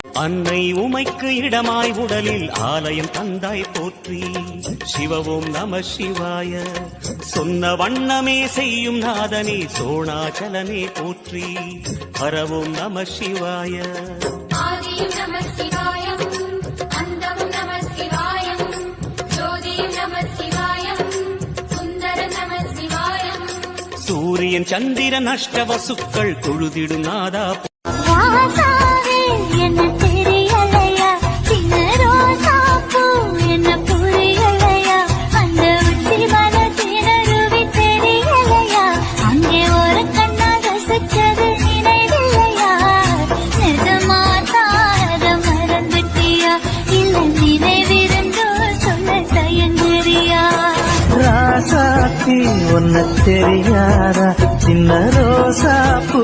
அன்னை உமைக்கு இடமாய் உடலில் ஆலயம் தந்தாய் போற்றி. சிவவோம் நம சிவாய. சொன்ன வண்ணமே செய்யும் நாதனே சோணாச்சலனே போற்றி. ஹரவோம் நம சிவாய. ஆதியும் நம சிவாயம், அந்தமும் நம சிவாயம், ஜோதியும் நம சிவாயம், சுந்தர நம சிவாயம். சூரியன் சந்திரன் அஷ்டவசுக்கள் தொழுதிடும் நாதா. என்ன தெரியலையா சின்ன ரோசா பூ என்ன புரியலையா அந்த உச்சி மன திணறுவி தெரியலையா அங்கே ஒரு கண்ணா ரசிச்சது நினைவில்லையா நிஜமா தாரத மறந்துட்டியா இல்ல நினைவிருந்தோ சொல்ல தயங்குறியா ராசாத்தி ஒன்ன தெரியாதா சின்ன ரோசா பூ